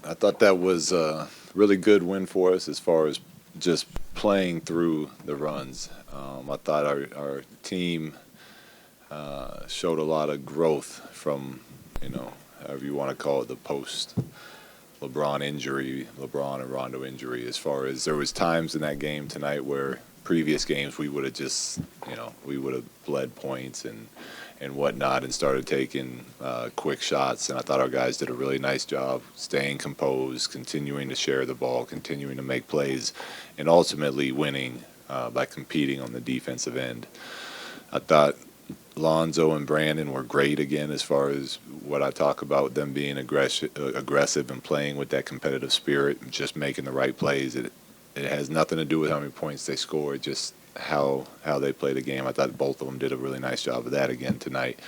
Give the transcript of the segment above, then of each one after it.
I thought that was a really good win for us as far as just playing through the runs. I thought our team showed a lot of growth from, however you want to call it, the post LeBron injury, LeBron and Rondo injury. As far as there was times in that game tonight where previous games we would have just, we would have bled points and whatnot and started taking quick shots. And I thought our guys did a really nice job staying composed, continuing to share the ball, continuing to make plays, and ultimately winning by competing on the defensive end. I thought Lonzo and Brandon were great again as far as what I talk about them being aggressive and playing with that competitive spirit and just making the right plays. It has nothing to do with how many points they scored, just how they play the game. I thought both of them did a really nice job of that again tonight.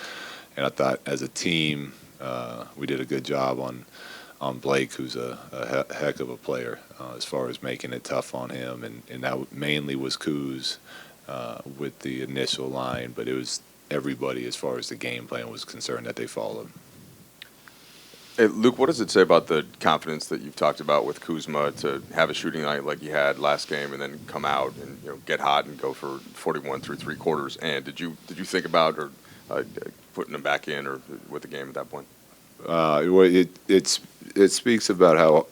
And I thought as a team we did a good job on Blake, who's a heck of a player as far as making it tough on him. And that mainly was Kuz with the initial line, but it was everybody as far as the game plan was concerned that they followed. Hey, Luke, what does it say about the confidence that you've talked about with Kuzma to have a shooting night like he had last game and then come out and get hot and go for 41 through three quarters? And did you think about or putting him back in or with the game at that point? It speaks about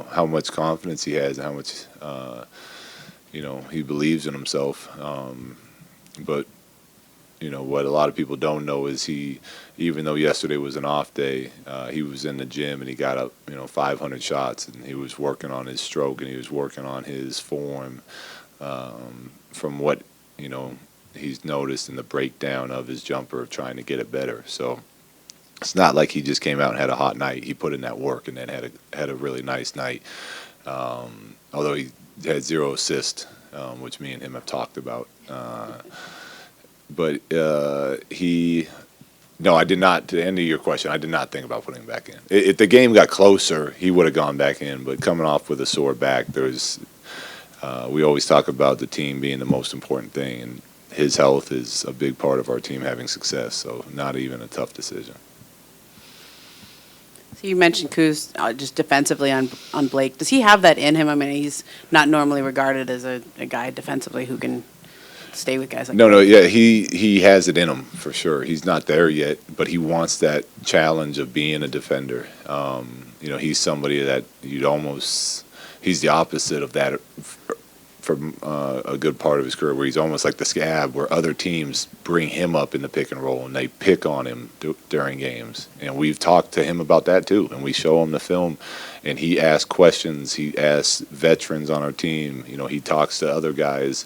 how much confidence he has and how much he believes in himself. But what a lot of people don't know is even though yesterday was an off day, he was in the gym and he got up 500 shots and he was working on his stroke and he was working on his form from what he's noticed in the breakdown of his jumper of trying to get it better. So it's not like he just came out and had a hot night. He put in that work and then had a really nice night. Although he had 0 assists, which me and him have talked about. But no, I did not. To the end of your question, I did not think about putting him back in. If the game got closer, he would have gone back in. But coming off with a sore back, we always talk about the team being the most important thing, and his health is a big part of our team having success. So not even a tough decision. So you mentioned Kuz just defensively on Blake. Does he have that in him? I mean, he's not normally regarded as a guy defensively who can stay with guys like that. No, yeah, he has it in him for sure. He's not there yet, but he wants that challenge of being a defender. He's somebody that he's the opposite of that from a good part of his career, where he's almost like the scab, where other teams bring him up in the pick and roll and they pick on him during games. And we've talked to him about that too, and we show him the film, and he asks questions. He asks veterans on our team. He talks to other guys,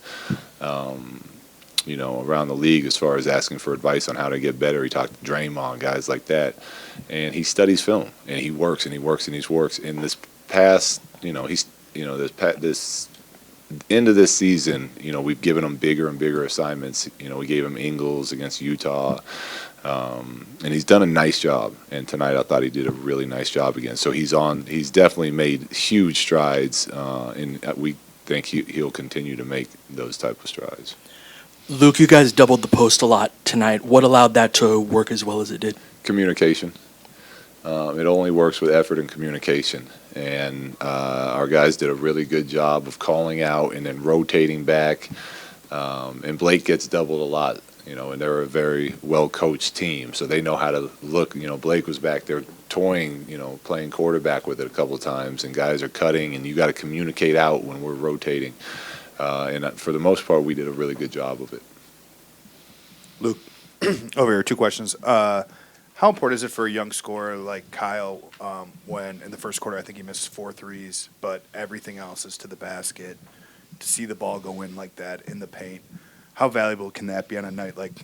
around the league as far as asking for advice on how to get better. He talked to Draymond, guys like that, and he studies film and he works and he works and he works. In this past, this end of this season, we've given him bigger and bigger assignments. We gave him Ingles against Utah, and he's done a nice job. And tonight, I thought he did a really nice job again. So he's definitely made huge strides, and we think he'll continue to make those type of strides. Luke, you guys doubled the post a lot tonight. What allowed that to work as well as it did? Communication. It only works with effort and communication. And our guys did a really good job of calling out and then rotating back. And Blake gets doubled a lot, and they're a very well-coached team, so they know how to look. Blake was back there toying, playing quarterback with it a couple of times, and guys are cutting, and you got to communicate out when we're rotating. And for the most part, we did a really good job of it. Luke, over here, 2 questions. How important is it for a young scorer like Kyle when in the first quarter I think he missed 4 threes, but everything else is to the basket, to see the ball go in like that in the paint? How valuable can that be on a night like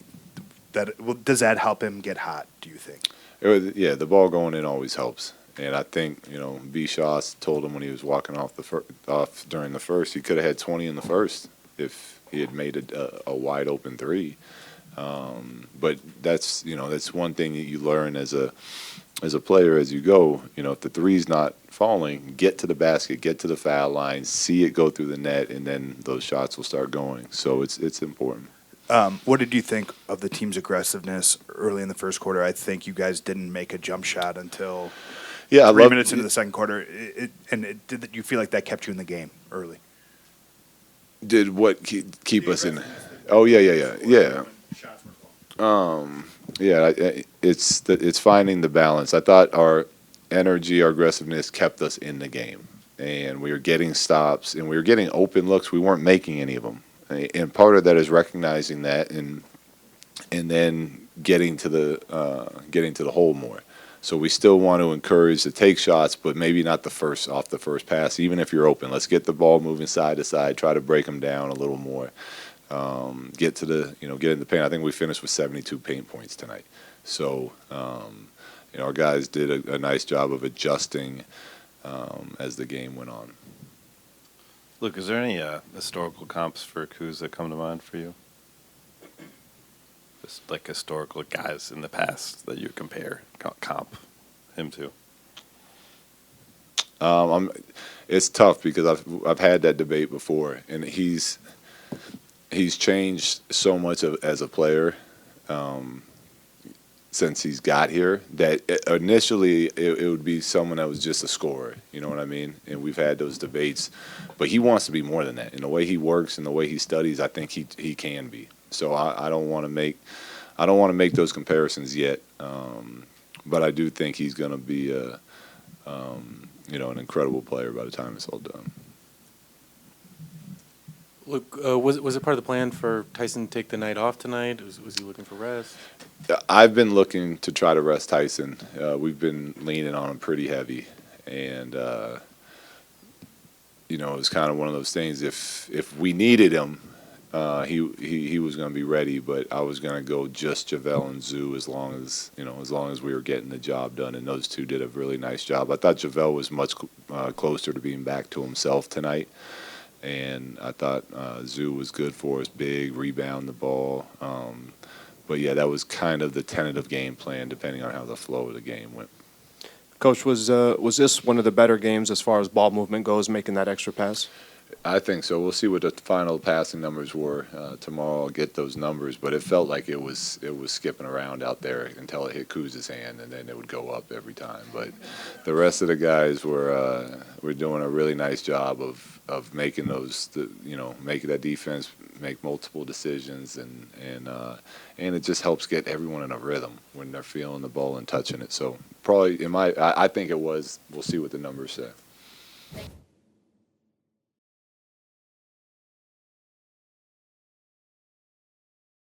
that? Does that help him get hot, do you think? The ball going in always helps. And I think, B. Shaw told him when he was walking off during the first, he could have had 20 in the first if he had made a wide open 3. But that's one thing that you learn as a player as you go. If the 3's not falling, get to the basket, get to the foul line, see it go through the net, and then those shots will start going. So it's important. What did you think of the team's aggressiveness early in the first quarter? I think you guys didn't make a jump shot until Yeah, I 3 minutes into the second quarter, did you feel like that kept you in the game early? Did what keep us in? Oh yeah. It's finding the balance. I thought our energy, our aggressiveness kept us in the game, and we were getting stops and we were getting open looks. We weren't making any of them, and part of that is recognizing that and then getting to the hole more. So we still want to encourage to take shots, but maybe not off the first pass. Even if you're open, let's get the ball moving side to side. Try to break them down a little more. Get in the paint. I think we finished with 72 paint points tonight. So our guys did a nice job of adjusting as the game went on. Luke, is there any historical comps for Kuz that come to mind for you? Just like historical guys in the past that you compare, comp him to. It's tough because I've had that debate before, and he's changed so much as a player since he's got here that initially it would be someone that was just a scorer. You know what I mean? And we've had those debates, but he wants to be more than that. In the way he works and the way he studies, I think he can be. So I don't want to make those comparisons yet. But I do think he's going to be an incredible player by the time it's all done. Luke, was it part of the plan for Tyson to take the night off tonight? Was he looking for rest? I've been looking to try to rest Tyson. We've been leaning on him pretty heavy, and it was kind of one of those things. If we needed him, he was going to be ready. But I was going to go just JaVale and Zoo as long as we were getting the job done, and those two did a really nice job. I thought JaVale was much closer to being back to himself tonight. And I thought Zoo was good for us, big, rebound the ball. But, yeah, that was kind of the tentative game plan, depending on how the flow of the game went. Coach, was this one of the better games as far as ball movement goes, making that extra pass? I think so. We'll see what the final passing numbers were tomorrow. I'll get those numbers, but it felt like it was skipping around out there until it hit Kuz's hand, and then it would go up every time. But the rest of the guys were doing a really nice job of making making that defense make multiple decisions, and it just helps get everyone in a rhythm when they're feeling the ball and touching it. So probably I think it was. We'll see what the numbers say.